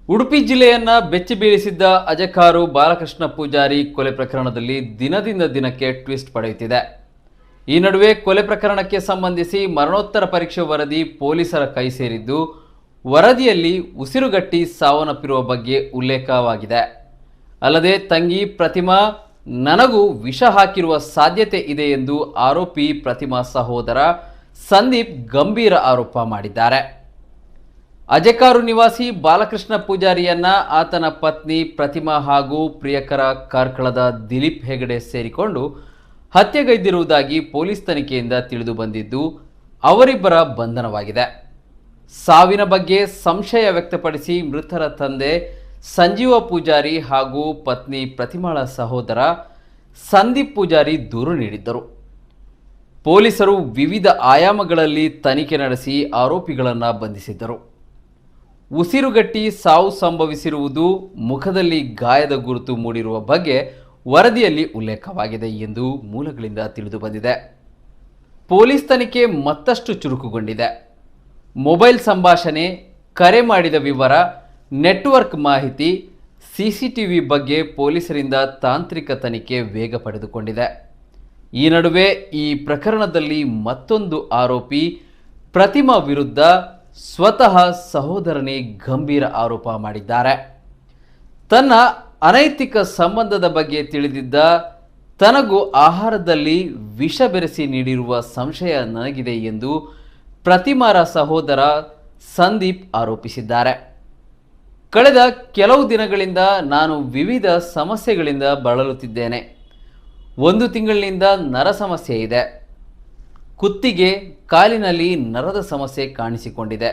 ಉಡುಪಿ ಜಿಲ್ಲೆಯನ್ನ ಬೆಚ್ಚಿ ಬೀಳಿಸಿದ್ದ ಅಜಕಾರು ಬಾಲಕೃಷ್ಣ ಪೂಜಾರಿ ಕೊಲೆ ಪ್ರಕರಣದಲ್ಲಿ ದಿನದಿಂದ ದಿನಕ್ಕೆ ಟ್ವಿಸ್ಟ್ ಪಡೆಯುತ್ತಿದೆ. ಈ ನಡುವೆ ಕೊಲೆ ಪ್ರಕರಣಕ್ಕೆ ಸಂಬಂಧಿಸಿ ಮರಣೋತ್ತರ ಪರೀಕ್ಷೆ ವರದಿ ಪೊಲೀಸರ ಕೈ ಸೇರಿದ್ದು, ವರದಿಯಲ್ಲಿ ಉಸಿರುಗಟ್ಟಿ ಸಾವನ್ನಪ್ಪಿರುವ ಬಗ್ಗೆ ಉಲ್ಲೇಖವಾಗಿದೆ. ಅಲ್ಲದೆ ತಂಗಿ ಪ್ರತಿಮಾ ನನಗೂ ವಿಷ ಹಾಕಿರುವ ಸಾಧ್ಯತೆ ಇದೆ ಎಂದು ಆರೋಪಿ ಪ್ರತಿಮಾ ಸಹೋದರ ಸಂದೀಪ್ ಗಂಭೀರ ಆರೋಪ ಮಾಡಿದ್ದಾರೆ. ಅಜಕಾರು ನಿವಾಸಿ ಬಾಲಕೃಷ್ಣ ಪೂಜಾರಿಯನ್ನ ಆತನ ಪತ್ನಿ ಪ್ರತಿಮಾ ಹಾಗೂ ಪ್ರಿಯಕರ ಕಾರ್ಕಳದ ದಿಲೀಪ್ ಹೆಗಡೆ ಸೇರಿಕೊಂಡು ಹತ್ಯೆಗೈದಿರುವುದಾಗಿ ಪೊಲೀಸ್ ತನಿಖೆಯಿಂದ ತಿಳಿದು ಬಂದಿದ್ದು, ಅವರಿಬ್ಬರ ಬಂಧನವಾಗಿದೆ. ಸಾವಿನ ಬಗ್ಗೆ ಸಂಶಯ ವ್ಯಕ್ತಪಡಿಸಿ ಮೃತರ ತಂದೆ ಸಂಜೀವ ಪೂಜಾರಿ ಹಾಗೂ ಪತ್ನಿ ಪ್ರತಿಮಾಳ ಸಹೋದರ ಸಂದೀಪ್ ಪೂಜಾರಿ ದೂರು ನೀಡಿದ್ದರು. ಪೊಲೀಸರು ವಿವಿಧ ಆಯಾಮಗಳಲ್ಲಿ ತನಿಖೆ ನಡೆಸಿ ಆರೋಪಿಗಳನ್ನು ಬಂಧಿಸಿದ್ದರು. ಉಸಿರುಗಟ್ಟಿ ಸಾವು ಸಂಭವಿಸಿರುವುದು, ಮುಖದಲ್ಲಿ ಗಾಯದ ಗುರುತು ಮೂಡಿರುವ ಬಗ್ಗೆ ವರದಿಯಲ್ಲಿ ಉಲ್ಲೇಖವಾಗಿದೆ ಎಂದು ಮೂಲಗಳಿಂದ ತಿಳಿದು ಬಂದಿದೆ. ಪೊಲೀಸ್ ತನಿಖೆ ಮತ್ತಷ್ಟು ಚುರುಕುಗೊಂಡಿದೆ. ಮೊಬೈಲ್ ಸಂಭಾಷಣೆ, ಕರೆ ಮಾಡಿದ ವಿವರ, ನೆಟ್ವರ್ಕ್ ಮಾಹಿತಿ, ಸಿಸಿಟಿವಿ ಬಗ್ಗೆ ಪೊಲೀಸರಿಂದ ತಾಂತ್ರಿಕ ತನಿಖೆ ವೇಗ ಪಡೆದುಕೊಂಡಿದೆ. ಈ ನಡುವೆ ಈ ಪ್ರಕರಣದಲ್ಲಿ ಮತ್ತೊಂದು ಆರೋಪಿ ಪ್ರತಿಮಾ ವಿರುದ್ಧ ಸ್ವತಃ ಸಹೋದರನೇ ಗಂಭೀರ ಆರೋಪ ಮಾಡಿದ್ದಾರೆ. ತನ್ನ ಅನೈತಿಕ ಸಂಬಂಧದ ಬಗ್ಗೆ ತಿಳಿದಿದ್ದ ತನಗೂ ಆಹಾರದಲ್ಲಿ ವಿಷ ಬೆರೆಸಿ ನೀಡಿರುವ ಸಂಶಯ ನನಗಿದೆ ಎಂದು ಪ್ರತಿಮಾರ ಸಹೋದರ ಸಂದೀಪ್ ಆರೋಪಿಸಿದ್ದಾರೆ. ಕಳೆದ ಕೆಲವು ದಿನಗಳಿಂದ ನಾನು ವಿವಿಧ ಸಮಸ್ಯೆಗಳಿಂದ ಬಳಲುತ್ತಿದ್ದೇನೆ. 1 ತಿಂಗಳಿನಿಂದ ನರ ಸಮಸ್ಯೆ ಇದೆ. ಕುತ್ತಿಗೆ, ಕಾಲಿನಲ್ಲಿ ನರದ ಸಮಸ್ಯೆ ಕಾಣಿಸಿಕೊಂಡಿದೆ.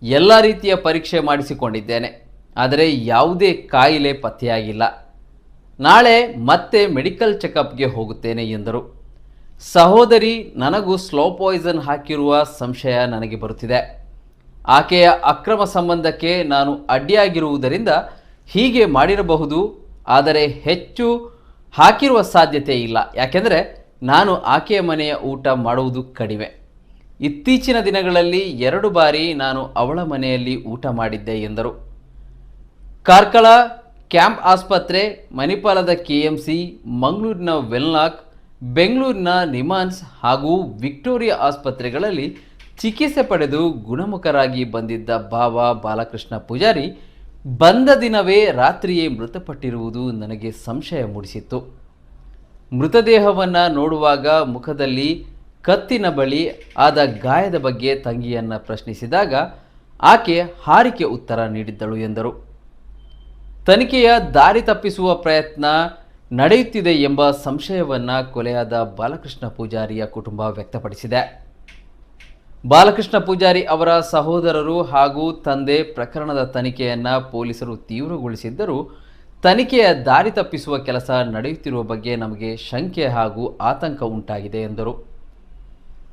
ಎಲ್ಲ ರೀತಿಯ ಪರೀಕ್ಷೆ ಮಾಡಿಸಿಕೊಂಡಿದ್ದೇನೆ, ಆದರೆ ಯಾವುದೇ ಕಾಯಿಲೆ ಪತ್ತೆಯಾಗಿಲ್ಲ. ನಾಳೆ ಮತ್ತೆ ಮೆಡಿಕಲ್ ಚೆಕಪ್ಗೆ ಹೋಗುತ್ತೇನೆ ಎಂದರು. ಸಹೋದರಿ ನನಗೂ ಸ್ಲೋ ಪಾಯ್ಸನ್ ಹಾಕಿರುವ ಸಂಶಯ ನನಗೆ ಬರುತ್ತಿದೆ. ಆಕೆಯ ಅಕ್ರಮ ಸಂಬಂಧಕ್ಕೆ ನಾನು ಅಡ್ಡಿಯಾಗಿರುವುದರಿಂದ ಹೀಗೆ ಮಾಡಿರಬಹುದು, ಆದರೆ ಹೆಚ್ಚು ಹಾಕಿರುವ ಸಾಧ್ಯತೆ ಇಲ್ಲ. ಯಾಕೆಂದರೆ ನಾನು ಆಕೆಯ ಮನೆಯ ಊಟ ಮಾಡುವುದು ಕಡಿಮೆ. ಇತ್ತೀಚಿನ ದಿನಗಳಲ್ಲಿ 2 ಬಾರಿ ನಾನು ಅವಳ ಮನೆಯಲ್ಲಿ ಊಟ ಮಾಡಿದ್ದೆ ಎಂದರು. ಕಾರ್ಕಳ ಕ್ಯಾಂಪ್ ಆಸ್ಪತ್ರೆ, ಮಣಿಪಾಲದ KMC, ಮಂಗಳೂರಿನ ವೆಲ್ನಾಕ್, ಬೆಂಗಳೂರಿನ ನಿಮಾನ್ಸ್ ಹಾಗೂ ವಿಕ್ಟೋರಿಯಾ ಆಸ್ಪತ್ರೆಗಳಲ್ಲಿ ಚಿಕಿತ್ಸೆ ಪಡೆದು ಗುಣಮುಖರಾಗಿ ಬಂದಿದ್ದ ಭಾವ ಬಾಲಕೃಷ್ಣ ಪೂಜಾರಿ ಬಂದ ದಿನವೇ ರಾತ್ರಿಯೇ ಮೃತಪಟ್ಟಿರುವುದು ನನಗೆ ಸಂಶಯ ಮೂಡಿಸಿತ್ತು. ಮೃತದೇಹವನ್ನು ನೋಡುವಾಗ ಮುಖದಲ್ಲಿ ಕತ್ತಿನ ಬಳಿ ಆದ ಗಾಯದ ಬಗ್ಗೆ ತಂಗಿಯನ್ನು ಪ್ರಶ್ನಿಸಿದಾಗ ಆಕೆ ಹಾರಿಕೆ ಉತ್ತರ ನೀಡಿದ್ದಳು ಎಂದರು. ತನಿಖೆಯ ದಾರಿ ತಪ್ಪಿಸುವ ಪ್ರಯತ್ನ ನಡೆಯುತ್ತಿದೆ ಎಂಬ ಸಂಶಯವನ್ನು ಕೊಲೆಯಾದ ಬಾಲಕೃಷ್ಣ ಪೂಜಾರಿಯ ಕುಟುಂಬ ವ್ಯಕ್ತಪಡಿಸಿದೆ. ಬಾಲಕೃಷ್ಣ ಪೂಜಾರಿ ಅವರ ಸಹೋದರರು ಹಾಗೂ ತಂದೆ ಪ್ರಕರಣದ ತನಿಖೆಯನ್ನು ಪೊಲೀಸರು ತೀವ್ರಗೊಳಿಸಿದ್ದರೂ ತನಿಖೆಯ ದಾರಿ ತಪ್ಪಿಸುವ ಕೆಲಸ ನಡೆಯುತ್ತಿರುವ ಬಗ್ಗೆ ನಮಗೆ ಶಂಕೆ ಹಾಗೂ ಆತಂಕ ಉಂಟಾಗಿದೆ ಎಂದರು.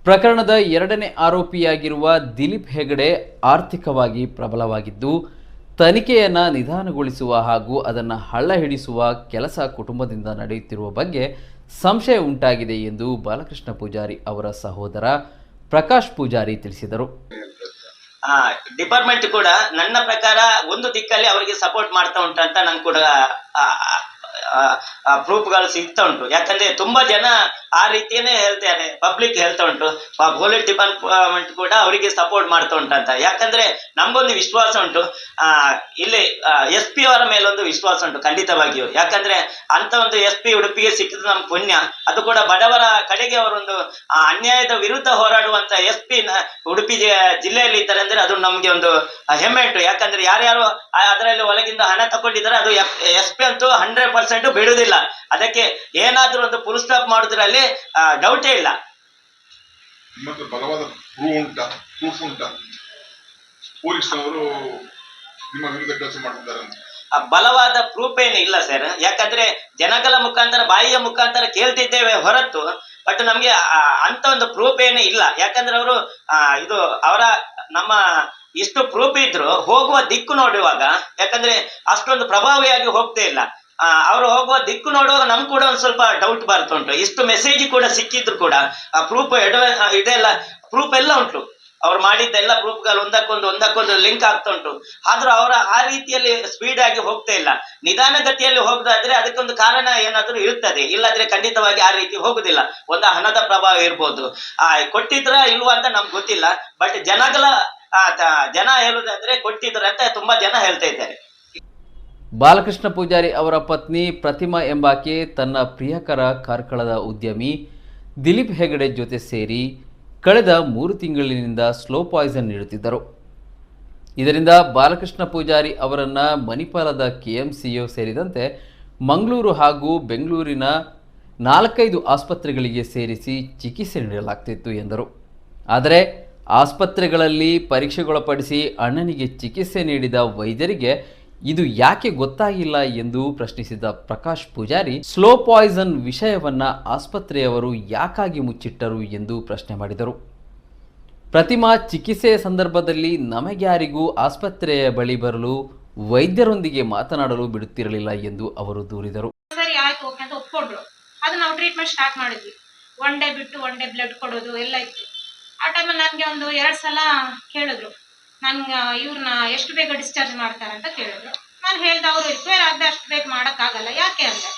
ಪ್ರಕರಣದ 2ನೇ ಆರೋಪಿಯಾಗಿರುವ ದಿಲೀಪ್ ಹೆಗಡೆ ಆರ್ಥಿಕವಾಗಿ ಪ್ರಬಲವಾಗಿದ್ದು, ತನಿಖೆಯನ್ನು ನಿಧಾನಗೊಳಿಸುವ ಹಾಗೂ ಅದನ್ನು ಹಳ್ಳ ಹಿಡಿಸುವ ಕೆಲಸ ಕುಟುಂಬದಿಂದ ನಡೆಯುತ್ತಿರುವ ಬಗ್ಗೆ ಸಂಶಯ ಉಂಟಾಗಿದೆ ಎಂದು ಬಾಲಕೃಷ್ಣ ಪೂಜಾರಿ ಅವರ ಸಹೋದರ ಪ್ರಕಾಶ್ ಪೂಜಾರಿ ತಿಳಿಸಿದರು. ಡಿಪಾರ್ಟ್ಮೆಂಟ್ ಕೂಡ ನನ್ನ ಪ್ರಕಾರ ಒಂದು ದಿಕ್ಕಲ್ಲಿ ಅವರಿಗೆ ಸಪೋರ್ಟ್ ಮಾಡ್ತಾ ಉಂಟು ಅಂತ ನಂಗೆ ಕೂಡ ಪ್ರೂಫ್ಗಳು ಸಿಗ್ತಾ ಉಂಟು. ಯಾಕಂದ್ರೆ ತುಂಬಾ ಜನ ಆ ರೀತಿಯೇ ಹೇಳ್ತಾರೆ, ಪಬ್ಲಿಕ್ ಹೇಳ್ತಾ ಉಂಟು, ಪೊಲೀಸ್ ಡಿಪಾರ್ಟ್ಮೆಂಟ್ ಕೂಡ ಅವರಿಗೆ ಸಪೋರ್ಟ್ ಮಾಡ್ತಾ ಉಂಟಂತ. ಯಾಕಂದ್ರೆ ನಮ್ಗೊಂದು ವಿಶ್ವಾಸ ಉಂಟು, ಇಲ್ಲಿ SP ಅವರ ಮೇಲೊಂದು ವಿಶ್ವಾಸ ಉಂಟು ಖಂಡಿತವಾಗಿಯೂ. ಯಾಕಂದ್ರೆ ಅಂತ ಒಂದು SP ಉಡುಪಿಗೆ ಸಿಕ್ಕಿದ್ದು ನಮ್ ಪುಣ್ಯ. ಅದು ಕೂಡ ಬಡವರ ಕಡೆಗೆ ಅವರೊಂದು ಅನ್ಯಾಯದ ವಿರುದ್ಧ ಹೋರಾಡುವಂತ SP ಉಡುಪಿ ಜಿಲ್ಲೆಯಲ್ಲಿ ಇದ್ದಾರೆ ಅಂದ್ರೆ ಅದು ನಮ್ಗೆ ಒಂದು ಹೆಮ್ಮೆ ಉಂಟು. ಯಾಕಂದ್ರೆ ಯಾರ್ಯಾರು ಅದರಲ್ಲಿ ಒಳಗಿಂದ ಹಣ ತಗೊಂಡಿದ್ದಾರೆ, ಅದು SP ಅಂತೂ 100% ಬಿಡುವುದಿಲ್ಲ. ಅದಕ್ಕೆ ಏನಾದ್ರೂ ಒಂದು ಫುಲ್ ಸ್ಟಾಪ್ ಮಾಡುವುದರಲ್ಲಿ ಡೌಟೇ ಇಲ್ಲ. ಬಲವಾದ ಪ್ರೂಫ್ ಉಂಟಾ ಪೊಲೀಸ್ನವರು ನಿಮ್ಮ ವಿರುದ್ಧ ಕೆಲಸ ಮಾಡ್ತಿದ್ದಾರೆ? ಬಲವಾದ ಪ್ರೂಫ್ ಏನು ಇಲ್ಲ ಸರ್. ಯಾಕಂದ್ರೆ ಜನಗಳ ಮುಖಾಂತರ, ಬಾಯಿಯ ಮುಖಾಂತರ ಕೇಳ್ತಿದ್ದೇವೆ ಹೊರತು, ಬಟ್ ನಮ್ಗೆ ಅಂತ ಒಂದು ಪ್ರೂಫ್ ಏನು ಇಲ್ಲ. ಯಾಕಂದ್ರೆ ಅವರು ಇದು ಅವರ ನಮ್ಮ ಇಷ್ಟು ಪ್ರೂಫ್ ಇದ್ರು ಹೋಗುವ ದಿಕ್ಕು ನೋಡುವಾಗ, ಯಾಕಂದ್ರೆ ಅಷ್ಟೊಂದು ಪ್ರಭಾವಿಯಾಗಿ ಹೋಗ್ತಾ ಇಲ್ಲ. ಅವರು ಹೋಗುವ ದಿಕ್ಕು ನೋಡುವಾಗ ನಮ್ ಕೂಡ ಒಂದ್ ಸ್ವಲ್ಪ ಡೌಟ್ ಬರ್ತುಂಟು. ಇಷ್ಟು ಮೆಸೇಜ್ ಕೂಡ ಸಿಕ್ಕಿದ್ರು ಕೂಡ ಪ್ರೂಫ್ ಇದೆಲ್ಲ ಪ್ರೂಫ್ ಎಲ್ಲ ಉಂಟು. ಅವ್ರು ಮಾಡಿದ್ದೆಲ್ಲ ಗ್ರೂಪ್ಗಳು ಒಂದಕ್ಕೊಂದು ಲಿಂಕ್ ಆಗ್ತಾ ಉಂಟು. ಆದ್ರೂ ಅವರ ಆ ರೀತಿಯಲ್ಲಿ ಸ್ಪೀಡ್ ಆಗಿ ಹೋಗ್ತಾ ಇಲ್ಲ. ನಿಧಾನಗತಿಯಲ್ಲಿ ಹೋಗದಾದ್ರೆ ಅದಕ್ಕೊಂದು ಕಾರಣ ಏನಾದ್ರೂ ಇರ್ತದೆ, ಇಲ್ಲಾದ್ರೆ ಖಂಡಿತವಾಗಿ ಆ ರೀತಿ ಹೋಗುದಿಲ್ಲ. ಒಂದು ಹಣದ ಪ್ರಭಾವ ಇರ್ಬೋದು, ಕೊಟ್ಟಿದ್ರ ಇಲ್ವಾ ಅಂತ ನಮ್ಗೆ ಗೊತ್ತಿಲ್ಲ. ಬಟ್ ಜನ ಹೇಳುದಾದ್ರೆ ಕೊಟ್ಟಿದ್ರ ಅಂತ ತುಂಬಾ ಜನ ಹೇಳ್ತಾ ಇದ್ದಾರೆ. ಬಾಲಕೃಷ್ಣ ಪೂಜಾರಿ ಅವರ ಪತ್ನಿ ಪ್ರತಿಮಾ ಎಂಬಾಕೆ ತನ್ನ ಪ್ರಿಯಕರ ಕಾರ್ಕಳದ ಉದ್ಯಮಿ ದಿಲೀಪ್ ಹೆಗಡೆ ಜೊತೆ ಸೇರಿ ಕಳೆದ 3 ತಿಂಗಳಿನಿಂದ ಸ್ಲೋ ಪಾಯ್ಸನ್ ನೀಡುತ್ತಿದ್ದರು. ಇದರಿಂದ ಬಾಲಕೃಷ್ಣ ಪೂಜಾರಿ ಅವರನ್ನು ಮಣಿಪಾಲದ KMCU ಸೇರಿದಂತೆ ಮಂಗಳೂರು ಹಾಗೂ ಬೆಂಗಳೂರಿನ 4-5 ಆಸ್ಪತ್ರೆಗಳಿಗೆ ಸೇರಿಸಿ ಚಿಕಿತ್ಸೆ ನೀಡಲಾಗ್ತಿತ್ತು ಎಂದರು. ಆದರೆ ಆಸ್ಪತ್ರೆಗಳಲ್ಲಿ ಪರೀಕ್ಷೆಗೊಳಪಡಿಸಿ ಅಣ್ಣನಿಗೆ ಚಿಕಿತ್ಸೆ ನೀಡಿದ ವೈದ್ಯರಿಗೆ ಇದು ಯಾಕೆ ಗೊತ್ತಾಗಿಲ್ಲ ಎಂದು ಪ್ರಶ್ನಿಸಿದ ಪ್ರಕಾಶ್ ಪೂಜಾರಿ, ಸ್ಲೋ ಪಾಯ್ಸನ್ ವಿಷಯವನ್ನ ಆಸ್ಪತ್ರೆಯವರು ಯಾಕಾಗಿ ಮುಚ್ಚಿಟ್ಟರು ಎಂದು ಪ್ರಶ್ನೆ ಮಾಡಿದರು. ಪ್ರತಿಮಾ ಚಿಕಿತ್ಸೆಯ ಸಂದರ್ಭದಲ್ಲಿ ನಮಗ್ಯಾರಿಗೂ ಆಸ್ಪತ್ರೆಯ ಬಳಿ ಬರಲು ವೈದ್ಯರೊಂದಿಗೆ ಮಾತನಾಡಲು ಬಿಡುತ್ತಿರಲಿಲ್ಲ ಎಂದು ಅವರು ದೂರಿದರು. ಸರಿ ಆಯ್ತು ಓಕೆ ಅಂತ ಒಪ್ಕೊಂಡ್ರು. ಅದು ನಾವು ಟ್ರೀಟ್ಮೆಂಟ್ ಸ್ಟಾರ್ಟ್ ಮಾಡಿದ್ವಿ. 1 ಡೇ ಬಿಟ್ಟು 1 ಡೇ ಬ್ಲಡ್ ಕೊಡೋದು ಎಲ್ಲ ಇತ್ತು. ಆ ಟೈಮಲ್ಲಿ ನನಗೆ ಒಂದು 2 ಸಲ ಕೇಳಿದ್ರು, ನನ್ಗೆ ಇವ್ರನ್ನ ಎಷ್ಟು ಬೇಗ ಡಿಸ್ಚಾರ್ಜ್ ಮಾಡ್ತಾರೆ ಅಂತ ಕೇಳಿದ್ರು. ನಾನು ಹೇಳ್ದೆ ಅವರು ರಿಕ್ವೈರ್ ಆಗದೆ ಅಷ್ಟು ಬೇಗ ಮಾಡೋಕ್ಕಾಗಲ್ಲ. ಯಾಕೆ ಅಂದರೆ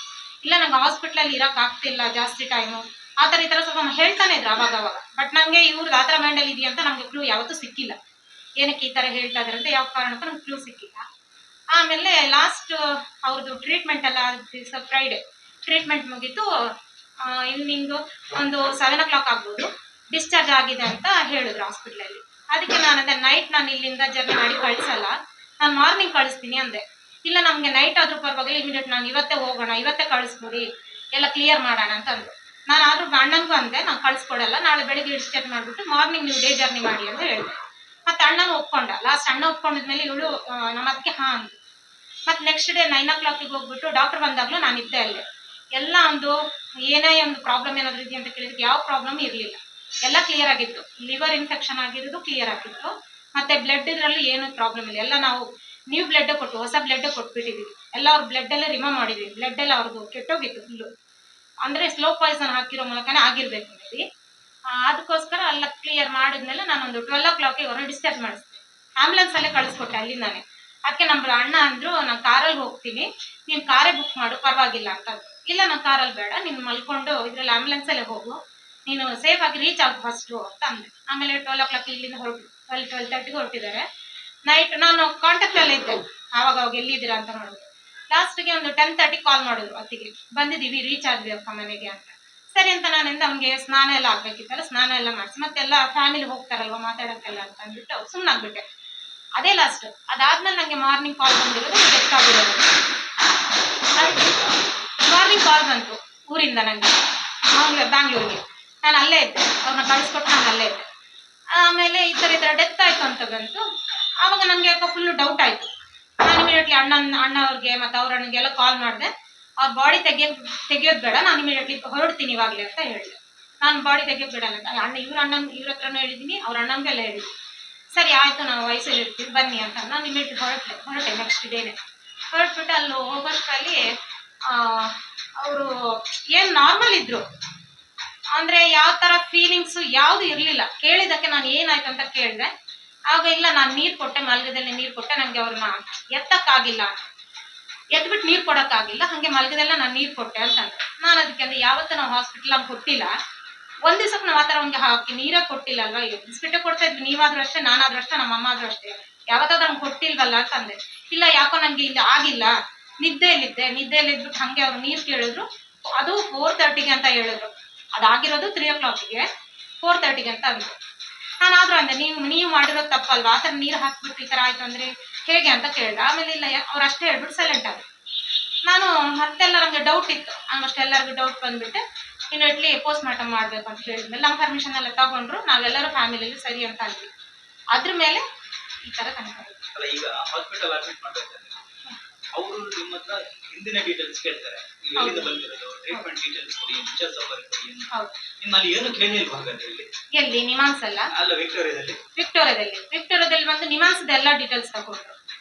ಇಲ್ಲ ನಂಗೆ ಹಾಸ್ಪಿಟ್ಲಲ್ಲಿ ಇರೋಕ್ಕಾಗ್ತಿಲ್ಲ ಜಾಸ್ತಿ ಟೈಮು, ಆ ಥರ ಈ ಥರ ಸ್ವಲ್ಪ ಹೇಳ್ತಾನೆ ಇದ್ರು ಅವಾಗ. ಬಟ್ ನನಗೆ ಇವ್ರದ್ದು ಆ ಥರ ಮೈಂಡಲ್ಲಿ ಇದೆಯಾ ಅಂತ ನಮಗೆ ಕ್ಲೂ ಯಾವತ್ತೂ ಸಿಕ್ಕಿಲ್ಲ. ಏನಕ್ಕೆ ಈ ಥರ ಹೇಳ್ತಾ ಇದ್ದಾರೆ ಅಂತ ಯಾವ ಕಾರಣಕ್ಕೂ ನಮ್ಗೆ ಕ್ಲೂ ಸಿಕ್ಕಿಲ್ಲ. ಆಮೇಲೆ ಲಾಸ್ಟ್ ಅವ್ರದ್ದು ಟ್ರೀಟ್ಮೆಂಟ್ ಎಲ್ಲ ಫ್ರೈಡೆ ಟ್ರೀಟ್ಮೆಂಟ್ ಮುಗೀತು. ಈವ್ನಿಂಗು ಒಂದು 7 o'clock ಆಗ್ಬೋದು ಡಿಸ್ಚಾರ್ಜ್ ಆಗಿದೆ ಅಂತ ಹೇಳಿದ್ರು ಹಾಸ್ಪಿಟ್ಲಲ್ಲಿ. ಅದಕ್ಕೆ ನಾನು ಅದೇ ನೈಟ್ ನಾನು ಇಲ್ಲಿಂದ ಜರ್ನಿ ಮಾಡಿ ಕಳಿಸಲ್ಲ, ನಾನು ಮಾರ್ನಿಂಗ್ ಕಳಿಸ್ತೀನಿ ಅಂದೆ. ಇಲ್ಲ ನಮಗೆ ನೈಟ್ ಆದರೂ ಪರವಾಗಿಲ್ಲ, ಇಮಿಡಿಯೇಟ್ ನಾನು ಇವತ್ತೇ ಹೋಗೋಣ, ಇವತ್ತೇ ಕಳಿಸ್ಬಿಡಿ, ಎಲ್ಲ ಕ್ಲಿಯರ್ ಮಾಡೋಣ ಅಂತ ಅಂದರು. ನಾನು ಆದರೂ ಅಣ್ಣನಿಗೂ ಅಂದೆ ನಾನು ಕಳಿಸ್ಕೊಡಲ್ಲ, ನಾಳೆ ಬೆಳಿಗ್ಗೆ ಡಿಸ್ಚಾರ್ಜ್ ಮಾಡಿಬಿಟ್ಟು ಮಾರ್ನಿಂಗ್ ನೀವು ಡೇ ಜರ್ನಿ ಮಾಡಿ ಅಂತ ಹೇಳಿದೆ. ಮತ್ತು ಅಣ್ಣನೂ ಒಪ್ಕೊಂಡ. ಲಾಸ್ಟ್ ಅಣ್ಣ ಒಪ್ಕೊಂಡಿದ್ಮೇಲೆ ಇವಳು ನಮ್ಮ ಅದಕ್ಕೆ ಹಾಂ ಅಂದು. ಮತ್ತು ನೆಕ್ಸ್ಟ್ ಡೇ 9 o'clock ಹೋಗ್ಬಿಟ್ಟು ಡಾಕ್ಟರ್ ಬಂದಾಗಲೂ ನಾನು ಇದ್ದೆ ಅಲ್ಲೇ. ಎಲ್ಲ ಒಂದು ಏನೇ ಒಂದು ಪ್ರಾಬ್ಲಮ್ ಏನಾದರೂ ಇದೆಯಾ ಅಂತ ಕೇಳಿದ್ರೆ ಯಾವ ಪ್ರಾಬ್ಲಮ್ ಇರಲಿಲ್ಲ, ಎಲ್ಲ ಕ್ಲಿಯರ್ ಆಗಿತ್ತು. ಲಿವರ್ ಇನ್ಫೆಕ್ಷನ್ ಆಗಿರೋದು ಕ್ಲಿಯರ್ ಆಗಿತ್ತು, ಮತ್ತು ಬ್ಲಡ್ ಇದರಲ್ಲಿ ಏನೂ ಪ್ರಾಬ್ಲಮ್ ಇಲ್ಲ. ಎಲ್ಲ ನಾವು ನ್ಯೂ ಬ್ಲಡ್ ಕೊಟ್ಟು ಹೊಸ ಬ್ಲಡ್ ಕೊಟ್ಬಿಟ್ಟಿದ್ದೀವಿ. ಎಲ್ಲ ಅವ್ರ ಬ್ಲಡ್ಡೆಲ್ಲ ರಿಮೂವ್ ಮಾಡಿದ್ದೀವಿ. ಬ್ಲಡ್ ಎಲ್ಲ ಅವ್ರದ್ದು ಕೆಟ್ಟೋಗಿತ್ತು ಫುಲ್ಲು, ಅಂದರೆ ಸ್ಲೋ ಪಾಯ್ಸನ್ ಹಾಕಿರೋ ಮೂಲಕನೇ ಆಗಿರಬೇಕು ಮೇಬಿ. ಅದಕ್ಕೋಸ್ಕರ ಎಲ್ಲ ಕ್ಲಿಯರ್ ಮಾಡಿದ್ಮೇಲೆ ನಾನೊಂದು 12 o'clock ಅವ್ರನ್ನ ಡಿಸ್ಚಾರ್ಜ್ ಮಾಡಿಸ್ತೀನಿ. ಆ್ಯಂಬುಲೆನ್ಸಲ್ಲೇ ಕಳಿಸ್ಕೊಟ್ಟೆ ಅಲ್ಲಿಂದಾನೆ. ಅದಕ್ಕೆ ನಮ್ಮ ಅಣ್ಣ ಅಂದರು ನಾನು ಕಾರಲ್ಲಿ ಹೋಗ್ತೀನಿ, ನೀನು ಕಾರೇ ಬುಕ್ ಮಾಡು ಪರವಾಗಿಲ್ಲ ಅಂತಂದು. ಇಲ್ಲ ನಾನು ಕಾರಲ್ಲಿ ಬೇಡ, ನೀನು ಮಲ್ಕೊಂಡು ಇದರಲ್ಲಿ ಆ್ಯಂಬುಲೆನ್ಸಲ್ಲೇ ಹೋಗು, ನೀನು ಸೇಫಾಗಿ ರೀಚ್ ಆಗು ಫಸ್ಟು ಅಂತ ಅಂದೆ. ಆಮೇಲೆ 12 o'clock ಇಲ್ಲಿಂದ 12:30 ಹೊರಟಿದ್ದಾರೆ. ನೈಟ್ ನಾನು ಕಾಂಟ್ಯಾಕ್ಟಲ್ಲೇ ಇದ್ದೆ, ಆವಾಗ ಎಲ್ಲಿದ್ದೀರಾ ಅಂತ ನೋಡೋದು. ಲಾಸ್ಟಿಗೆ ಒಂದು 10:30 ಕಾಲ್ ಮಾಡಿದ್ರು, ಅತ್ತಿಗೆ ಬಂದಿದ್ದೀವಿ, ರೀಚ್ ಆದ್ವಿ ಅಪ್ಪ ಮನೆಗೆ ಅಂತ. ಸರಿ ಅಂತ ನಾನಿಂದ ಅವ್ನಿಗೆ ಸ್ನಾನ ಎಲ್ಲ ಆಗಬೇಕಿತ್ತಲ್ಲ, ಸ್ನಾನ ಎಲ್ಲ ಮಾಡಿಸಿ ಮತ್ತೆಲ್ಲ ಫ್ಯಾಮಿಲಿ ಹೋಗ್ತಾರಲ್ವ ಮಾತಾಡೋಕ್ಕೆಲ್ಲ ಅಂತ ಅಂದ್ಬಿಟ್ಟು ಸುಮ್ಮನಾಗ್ಬಿಟ್ಟೆ. ಅದೇ ಲಾಸ್ಟ್. ಅದಾದ್ಮೇಲೆ ನನಗೆ ಮಾರ್ನಿಂಗ್ ಕಾಲ್ ಬಂದಿರೋದು, ಡೆತ್ ಆಗಿರೋದು. ಮಾರ್ನಿಂಗ್ ಕಾಲ್ ಬಂತು ಊರಿಂದ ನನಗೆ ಬ್ಯಾಂಗ್ಳೂರಿಗೆ. ನಾನು ಅಲ್ಲೇ ಇದ್ದೆ, ಅವ್ರನ್ನ ಕಳಿಸ್ಕೊಟ್ಟು ನಾನು ಅಲ್ಲೇ ಇದ್ದೆ. ಆಮೇಲೆ ಈ ಥರ ಡೆತ್ ಆಯಿತು ಅಂತ ಬಂತು. ಆವಾಗ ನನಗೆ ಯಾಕೋ ಫುಲ್ಲು ಡೌಟ್ ಆಯಿತು. ನಾನು ಇಮಿಡಿಯೇಟ್ಲಿ ಅಣ್ಣ ಅವ್ರಿಗೆ ಮತ್ತು ಅವ್ರ ಅಣ್ಣಗೆಲ್ಲ ಕಾಲ್ ಮಾಡಿದೆ. ಅವ್ರ ಬಾಡಿ ತೆಗಿಯೋದು ಬೇಡ, ನಾನು ಇಮಿಡಿಯೇಟ್ಲಿ ಹೊರಡ್ತೀನಿ ಇವಾಗಲೇ ಅಂತ ಹೇಳಿದೆ. ನಾನು ಬಾಡಿ ತೆಗಿಯೋದು ಬೇಡ ಅಂತ ಇವ್ರ ಹತ್ರನೂ ಹೇಳಿದ್ದೀನಿ, ಅವ್ರ ಅಣ್ಣಂಗೆಲ್ಲ ಹೇಳಿದ್ದೀನಿ. ಸರಿ ಆಯಿತು ನಾವು ವಯಸ್ಸಲ್ಲಿ ಇರ್ತೀವಿ ಬನ್ನಿ ಅಂತ ನಾನು ಇಮಿಡಿಯೇಟ್ಲಿ ಹೊರಟೆ ನೆಕ್ಸ್ಟ್ ಡೇನೆ. ಹೊರಟ್ಬಿಟ್ಟು ಅಲ್ಲಿ ಹೋಗೋಷ್ಟರಲ್ಲಿ ಅವರು ಏನು ನಾರ್ಮಲ್ ಇದ್ರು, ಅಂದರೆ ಯಾವ ಥರ ಫೀಲಿಂಗ್ಸು ಯಾವುದು ಇರಲಿಲ್ಲ. ಕೇಳಿದ್ದಕ್ಕೆ ನಾನು ಏನಾಯ್ತು ಅಂತ ಕೇಳಿದೆ. ಆಗ ಇಲ್ಲ ನಾನು ನೀರು ಕೊಟ್ಟೆ, ಮಲ್ಗದಲ್ಲಿ ನೀರು ಕೊಟ್ಟೆ, ನನಗೆ ಅವ್ರನ್ನ ಎತ್ತಕ್ಕಾಗಿಲ್ಲ, ಎತ್ಬಿಟ್ಟು ನೀರು ಕೊಡೋಕ್ಕಾಗಿಲ್ಲ, ಹಾಗೆ ಮಲ್ಗದೆಲ್ಲ ನಾನು ನೀರು ಕೊಟ್ಟೆ ಅಂತಂದ್ರೆ. ನಾನು ಅದಕ್ಕೆ ಅಂದರೆ ಯಾವತ್ತೂ ನಾವು ಹಾಸ್ಪಿಟ್ಲ್ ಹಂಗೆ ಕೊಟ್ಟಿಲ್ಲ, ಒಂದು ದಿವಸಕ್ಕೆ ನಾವು ಆ ಥರ ಹಂಗೆ ಹಾಕಿ ನೀರೇ ಕೊಟ್ಟಿಲ್ಲ ಅಲ್ವಾ. ಬಿಸ್ಬಿಟ್ಟೆ ಕೊಡ್ತಾ ಇದ್ವಿ, ನೀವಾದರೂ ಅಷ್ಟೇ, ನಾನಾದರೂ ಅಷ್ಟೇ, ನಮ್ಮ ಅಮ್ಮ ಆದರೂ ಅಷ್ಟೇ, ಯಾವತ್ತಾದ್ರೂ ಹಂಗೆ ಕೊಟ್ಟಿಲ್ವಲ್ಲ ಅಂತಂದೆ. ಇಲ್ಲ ಯಾಕೋ ನನಗೆ ಇಲ್ಲಿ ಆಗಿಲ್ಲ, ನಿದ್ದೆಯಲ್ಲಿದ್ಬಿಟ್ಟು ಹಾಗೆ ಅವ್ರು ನೀರು ಕೇಳಿದ್ರು. ಅದು 4:30 ಅಂತ ಹೇಳಿದ್ರು. ಅದಾಗಿರೋದು 3 o'clockಗೆ, 4:30 ಅಂತ ಅಂದರು. ನಾನಾದರೂ ಅಂದೆ ನೀವು ಮಾಡಿರೋದು ತಪ್ಪಲ್ವಾ, ಆ ಥರ ನೀರು ಹಾಕ್ಬಿಟ್ಟು ಈ ಥರ ಆಯಿತು ಅಂದರೆ ಹೇಗೆ ಅಂತ ಕೇಳಿದೆ. ಆಮೇಲೆ ಇಲ್ಲ ಅವ್ರು ಅಷ್ಟೇ ಹೇಳ್ಬಿಟ್ಟು ಸೈಲೆಂಟ್ ಆದರು. ನಾನು ಮತ್ತೆಲ್ಲ ನನಗೆ ಡೌಟ್ ಇತ್ತು, ಆಲ್ಮೋಸ್ಟ್ ಎಲ್ಲರಿಗೂ ಡೌಟ್ ಬಂದುಬಿಟ್ಟೆ. ಇಮಿಡಿಯೇಟ್ಲಿ ಪೋಸ್ಟ್ ಮಾರ್ಟಮ್ ಮಾಡಬೇಕು ಅಂತ ಹೇಳಿದ್ಮೇಲೆ ನಮ್ಮ ಪರ್ಮಿಷನ್ ಎಲ್ಲ ತಗೊಂಡ್ರು, ನಾವೆಲ್ಲರೂ ಫ್ಯಾಮಿಲಿಯಲ್ಲಿ ಸರಿ ಅಂತ ಅಂದ್ವಿ. ಅದ್ರ ಮೇಲೆ ಈ ಥರ ತನಕ. ಈಗ ಹಾಸ್ಪಿಟಲ್ ಅಡ್ಮಿಟ್ ಮಾಡಬೇಕಾದ್ರೆ ಅವರು ನಿಮ್ಮ ಹತ್ರ ಹಿಂದಿನ ಡೀಟೇಲ್ಸ್ ಕೇಳ್ತಾರೆ, ನೀವು ಎಲ್ಲಿಂದ ಬಂದಿರೋದು, ಟ್ರೀಟ್ಮೆಂಟ್ ಡೀಟೇಲ್ಸ್ ಕೊಡಿ, ಡಿಸ್ಚಾರ್ಜ್ ನಂಬರ್ ಕೊಡಿ. ನಿಮ್ಮಲ್ಲಿ ಏನು ಕೇಳಿಲ್ವಾ ಹಾಗಾದ್ರೆ? ಎಲ್ಲಿ ನಿಮಾನ್ಸ್ ಅಲ್ಲ ವಿಕ್ಟೋರಿಯಾದಲ್ಲಿ ಬಂದು ನಿಮಾನ್ಸ್ದ ಎಲ್ಲ ಡೀಟೇಲ್ಸ್ ತಗೊಂಡ್ರು.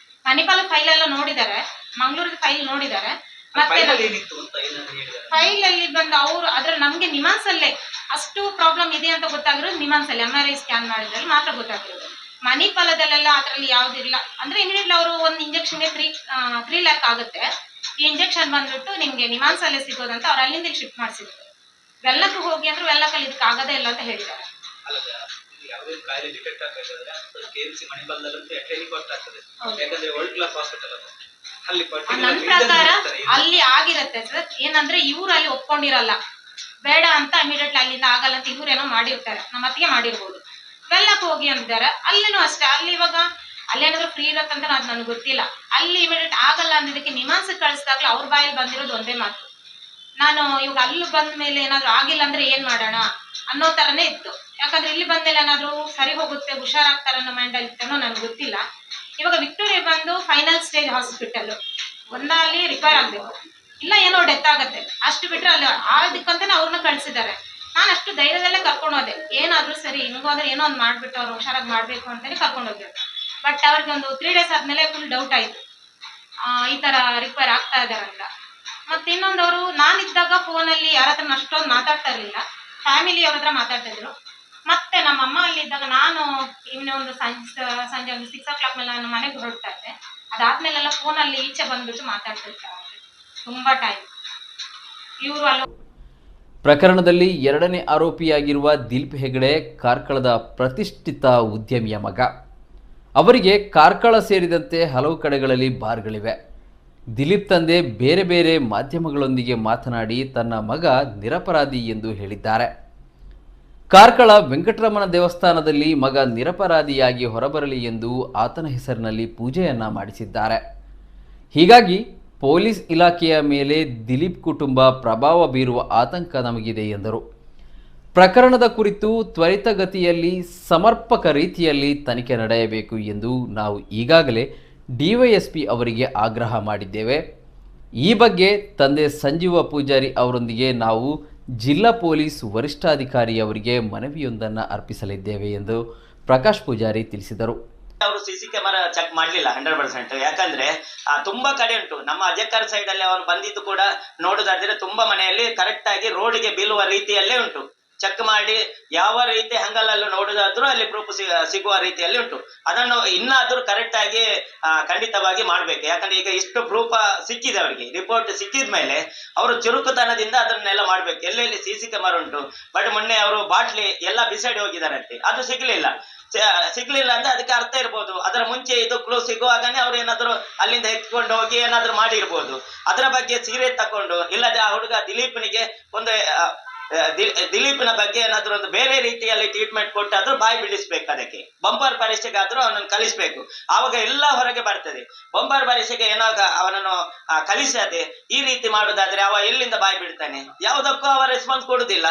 ಮಣಿಪಾಲ ಫೈಲ್ ಎಲ್ಲ ನೋಡಿದ್ದಾರೆ, ಮಂಗಳೂರಿನ ಫೈಲ್ ನೋಡಿದ್ದಾರೆ. ಮತ್ತೆ ಫೈಲ್ ಅಲ್ಲಿ ಬಂದು ಅವರು ಅದ್ರ ನಮ್ಗೆ ನಿಮಾನ್ಸ್ ಅಲ್ಲೇ ಅಷ್ಟು ಪ್ರಾಬ್ಲಮ್ ಇದೆ ಅಂತ ಗೊತ್ತಾಗಿರೋದು ನಿಮಾನ್ಸಲ್ಲಿ MRI ಸ್ಕ್ಯಾನ್ ಮಾಡಿದ್ರಲ್ಲಿ ಮಾತ್ರ ಗೊತ್ತಾಗಿರೋದು. ಮಣಿಪಾಲದಲ್ಲೆಲ್ಲ ಅದರಲ್ಲಿ ಯಾವುದಿಲ್ಲ. ಅಂದ್ರೆ ಇಮಿಡಿಯೇಟ್ಲಿ ಅವರು ಒಂದು ಇಂಜೆಕ್ಷನ್ಗೆ 3 ಲ್ಯಾಕ್ ಆಗುತ್ತೆ. ಈ ಇಂಜೆಕ್ಷನ್ ಬಂದ್ಬಿಟ್ಟು ನಿಮ್ಗೆ ನಿಮಾನ್ಸಲ್ಲೇ ಸಿಗೋದಂತ ಅವ್ರು ಅಲ್ಲಿಂದ ಶಿಫ್ಟ್ ಮಾಡಿಸಿದ್ರು. ವೆಲ್ಲಕ್ಕೂ ಹೋಗಿ ಅಂದ್ರೆ ವೆಲ್ಲಕ್ಕಲ್ಲಿ ಇದಕ್ಕೆ ಆಗದೇ ಇಲ್ಲ ಅಂತ ಹೇಳಿದ್ದಾರೆ. ಅಲ್ಲದ ಯಾವುದೇ ಕಾಯಿಲೆ ಡಿಟೆಕ್ಟ್ ಆಗಬೇಕಾದ್ರೆ KMC ಮಣಿಪಾಲದಲ್ಲಂತೂ ಹೆಲಿಕಾಪ್ಟರ್ ಆಗ್ತದೆ, ಯಾಕಂದ್ರೆ ವರ್ಲ್ಡ್ ಕ್ಲಾಸ್ ಹಾಸ್ಪಿಟಲ್ ಅದು. ಅಲ್ಲಿ ನನ್ನ ಪ್ರಕಾರ ಅಲ್ಲಿ ಆಗಿರತ್ತೆ ಸರ್. ಏನಂದ್ರೆ ಇವ್ರು ಅಲ್ಲಿ ಒಪ್ಕೊಂಡಿರಲ್ಲ, ಬೇಡ ಅಂತ ಇಮಿಡಿಯೇಟ್ಲಿ ಅಲ್ಲಿಂದ ಆಗಲ್ಲ ಅಂತ ಇವ್ರೇನೋ ಮಾಡಿರ್ತಾರೆ, ನಮ್ಮ ಅತ್ತಿಗೆ ಮಾಡಿರ್ಬೋದು. ವೆಲ್ಲಕ್ಕೆ ಹೋಗಿ ಅಂದಿದ್ದಾರೆ. ಅಲ್ಲಿನೂ ಅಷ್ಟೇ, ಅಲ್ಲಿ ಇವಾಗ ಅಲ್ಲೇನಾದ್ರೂ ಫ್ರೀ ಇರತ್ತಂತ ಅದು ನನಗೆ ಗೊತ್ತಿಲ್ಲ. ಅಲ್ಲಿ ಇಮಿಡಿಯೇಟ್ ಆಗಲ್ಲ ಅಂದಿದ್ದಕ್ಕೆ ನಿಮಾನ್ಸಕ್ಕೆ ಕಳಿಸಿದಾಗ್ಲೂ ಅವ್ರ ಬಾಯಲ್ಲಿ ಬಂದಿರೋದು ಒಂದೇ ಮಾತು, ನಾನು ಇವಾಗ ಅಲ್ಲಿ ಬಂದ ಮೇಲೆ ಏನಾದ್ರು ಆಗಿಲ್ಲ ಅಂದ್ರೆ ಏನ್ ಮಾಡೋಣ ಅನ್ನೋ ತರನೇ ಇತ್ತು. ಯಾಕಂದ್ರೆ ಇಲ್ಲಿ ಬಂದ್ಮೇಲೆ ಏನಾದ್ರು ಸರಿ ಹೋಗುತ್ತೆ, ಹುಷಾರಾಗ್ತಾರೆ ಅನ್ನೋ ಮೈಂಡ್ ಅಲ್ಲಿ ಇತ್ತನೋ ನನಗೆ ಗೊತ್ತಿಲ್ಲ. ಇವಾಗ ವಿಕ್ಟೋರಿಯಾ ಬಂದು ಫೈನಲ್ ಸ್ಟೇಜ್ ಹಾಸ್ಪಿಟಲ್, ಒಂದಲ್ಲಿ ರಿಪೇರ್ ಆಗ್ಬೇಕು, ಇಲ್ಲ ಏನೋ ಡೆತ್ ಆಗತ್ತೆ, ಅಷ್ಟು ಬಿಟ್ರೆ ಅಲ್ಲಿ ಅದಕ್ಕಂತಾನೆ ಅವ್ರನ್ನ ಕಳ್ಸಿದ್ದಾರೆ. ನಾನು ಅಷ್ಟು ಧೈರ್ಯದಲ್ಲೇ ಕರ್ಕೊಂಡು ಹೋದೆ, ಏನಾದ್ರೂ ಸರಿ ಹಿಂಗೋ ಅಂದ್ರೆ ಏನೋ ಒಂದು ಮಾಡ್ಬಿಟ್ಟು ಅವ್ರು ಹುಷಾರಾಗಿ ಮಾಡ್ಬೇಕು ಅಂತೇಳಿ ಕರ್ಕೊಂಡು ಹೋಗ್ಬೇಕು. ಬಟ್ ಅವ್ರಿಗೆ ಒಂದು 3 days ಆದ್ಮೇಲೆ ಫುಲ್ ಡೌಟ್ ಆಯ್ತು, ಈ ತರ ರಿಪೇರ್ ಆಗ್ತಾ ಇದಾರಂತ. ಮತ್ತೆ ಇನ್ನೊಂದವರು ನಾನಿದ್ದಾಗ ಫೋನಲ್ಲಿ ಯಾರ ಹತ್ರ ಅಷ್ಟೊಂದು ಮಾತಾಡ್ತಾ ಇರ್ಲಿಲ್ಲ, ಫ್ಯಾಮಿಲಿ ಅವ್ರ ಹತ್ರ ಮಾತಾಡ್ತಾ ಇದ್ರು. ಮತ್ತೆ ನಮ್ಮ ಅಮ್ಮ ಅಲ್ಲಿ ಇದ್ದಾಗ ನಾನು ಇನ್ನೇ ಒಂದು ಸಂಜೆ ಒಂದು 6 o'clock ಮೇಲೆ ನಾನು ಮನೆಗೆ ಹೊರಡ್ತಾ ಇದ್ದೆ. ಅದಾದ್ಮೇಲೆಲ್ಲ ಫೋನಲ್ಲಿ ಈಚೆ ಬಂದ್ಬಿಟ್ಟು ಮಾತಾಡ್ತಿರ್ತಾರೆ ತುಂಬಾ ಟೈಮ್. ಇವರು ಅಲ್ಲ ಪ್ರಕರಣದಲ್ಲಿ 2ನೇ ಆರೋಪಿಯಾಗಿರುವ ದಿಲೀಪ್ ಹೆಗಡೆ ಕಾರ್ಕಳದ ಪ್ರತಿಷ್ಠಿತ ಉದ್ಯಮಿಯ ಮಗ. ಅವರಿಗೆ ಕಾರ್ಕಳ ಸೇರಿದಂತೆ ಹಲವು ಕಡೆಗಳಲ್ಲಿ ಬಾರ್ಗಳಿವೆ. ದಿಲೀಪ್ ತಂದೆ ಬೇರೆ ಬೇರೆ ಮಾಧ್ಯಮಗಳೊಂದಿಗೆ ಮಾತನಾಡಿ ತನ್ನ ಮಗ ನಿರಪರಾಧಿ ಎಂದು ಹೇಳಿದ್ದಾರೆ. ಕಾರ್ಕಳ ವೆಂಕಟರಮಣ ದೇವಸ್ಥಾನದಲ್ಲಿ ಮಗ ನಿರಪರಾಧಿಯಾಗಿ ಹೊರಬರಲಿ ಎಂದು ಆತನ ಹೆಸರಿನಲ್ಲಿ ಪೂಜೆಯನ್ನ ಮಾಡಿಸಿದ್ದಾರೆ. ಹೀಗಾಗಿ ಪೊಲೀಸ್ ಇಲಾಖೆಯ ಮೇಲೆ ದಿಲೀಪ್ ಕುಟುಂಬ ಪ್ರಭಾವ ಬೀರುವ ಆತಂಕ ನಮಗಿದೆ ಎಂದರು. ಪ್ರಕರಣದ ಕುರಿತು ತ್ವರಿತಗತಿಯಲ್ಲಿ ಸಮರ್ಪಕ ರೀತಿಯಲ್ಲಿ ತನಿಖೆ ನಡೆಯಬೇಕು ಎಂದು ನಾವು ಈಗಾಗಲೇ ಡಿವೈಎಸ್ಪಿ ಅವರಿಗೆ ಆಗ್ರಹ ಮಾಡಿದ್ದೇವೆ. ಈ ಬಗ್ಗೆ ತಂದೆ ಸಂಜೀವ ಪೂಜಾರಿ ಅವರೊಂದಿಗೆ ನಾವು ಜಿಲ್ಲಾ ಪೊಲೀಸ್ ವರಿಷ್ಠಾಧಿಕಾರಿಯವರಿಗೆ ಮನವಿಯೊಂದನ್ನು ಅರ್ಪಿಸಲಿದ್ದೇವೆ ಎಂದು ಪ್ರಕಾಶ್ ಪೂಜಾರಿ ತಿಳಿಸಿದರು. ಅವರು CC ಕ್ಯಾಮೆರಾ ಚೆಕ್ ಮಾಡ್ಲಿಲ್ಲ 100%. ಯಾಕಂದ್ರೆ ತುಂಬಾ ಕಡೆ ಉಂಟು. ನಮ್ಮ ಅಜಕ್ಕರ್ ಸೈಡ್ ಅಲ್ಲಿ ಅವರು ಬಂದಿದ್ದು ಕೂಡ ನೋಡುದಾದ್ರೆ ತುಂಬಾ ಮನೆಯಲ್ಲಿ ಕರೆಕ್ಟ್ ಆಗಿ ರೋಡ್ಗೆ ಬೀಳುವ ರೀತಿಯಲ್ಲೇ ಉಂಟು. ಚೆಕ್ ಮಾಡಿ ಯಾವ ರೀತಿ ಹಂಗಲಲ್ಲೂ ನೋಡುದಾದ್ರೂ ಅಲ್ಲಿ ಪ್ರೂಫ್ ಸಿಗುವ ರೀತಿಯಲ್ಲಿ ಉಂಟು. ಅದನ್ನು ಇನ್ನಾದ್ರೂ ಕರೆಕ್ಟ್ ಆಗಿ ಖಂಡಿತವಾಗಿ ಮಾಡ್ಬೇಕು. ಯಾಕಂದ್ರೆ ಈಗ ಇಷ್ಟು ಪ್ರೂಫ್ ಸಿಕ್ಕಿದೆ, ಅವರಿಗೆ ರಿಪೋರ್ಟ್ ಸಿಕ್ಕಿದ ಮೇಲೆ ಅವರು ಚುರುಕುತನದಿಂದ ಅದನ್ನೆಲ್ಲ ಮಾಡ್ಬೇಕು. ಎಲ್ಲೆಲ್ಲಿ CC ಕ್ಯಾಮೆರಾ ಉಂಟು, ಬಟ್ ಮೊನ್ನೆ ಅವರು ಬಾಟ್ಲಿ ಎಲ್ಲ ಬಿಸಾಡಿ ಹೋಗಿದಾರಂತೆ, ಅದು ಸಿಗ್ಲಿಲ್ಲ ಅಂದ್ರೆ ಅದಕ್ಕೆ ಅರ್ಥ ಇರ್ಬೋದು, ಅದರ ಮುಂಚೆ ಇದು ಕ್ಲೂ ಸಿಗುವಾಗನೇ ಅವ್ರು ಏನಾದ್ರು ಅಲ್ಲಿಂದ ಎತ್ಕೊಂಡು ಹೋಗಿ ಏನಾದ್ರು ಮಾಡಿರ್ಬೋದು. ಅದರ ಬಗ್ಗೆ ಸೀರಿಯಸ್ ತಕೊಂಡು, ಇಲ್ಲದೆ ಆ ಹುಡುಗ ದಿಲೀಪ್ನಿಗೆ ಒಂದು ದಿಲೀಪ್ನ ಬಗ್ಗೆ ಏನಾದ್ರು ಒಂದು ಬೇರೆ ರೀತಿಯಲ್ಲಿ ಟ್ರೀಟ್ಮೆಂಟ್ ಕೊಟ್ಟಾದ್ರೂ ಬಾಯಿ ಬಿಡಿಸ್ಬೇಕು. ಅದಕ್ಕೆ ಬಂಪರ್ ಪರೀಕ್ಷೆಗಾದ್ರೂ ಅವನನ್ನು ಕಲಿಸ್ಬೇಕು, ಆವಾಗ ಎಲ್ಲ ಹೊರಗೆ ಬರ್ತದೆ. ಬಂಪರ್ ಪರೀಕ್ಷೆಗೆ ಏನಾಗ ಅವನನ್ನು ಕಲಿಸದೆ ಈ ರೀತಿ ಮಾಡುದಾದ್ರೆ ಅವ ಎಲ್ಲಿಂದ ಬಾಯಿ ಬಿಡ್ತಾನೆ? ಯಾವುದಕ್ಕೂ ಅವ ರೆಸ್ಪಾನ್ಸ್ ಕೊಡುದಿಲ್ಲ.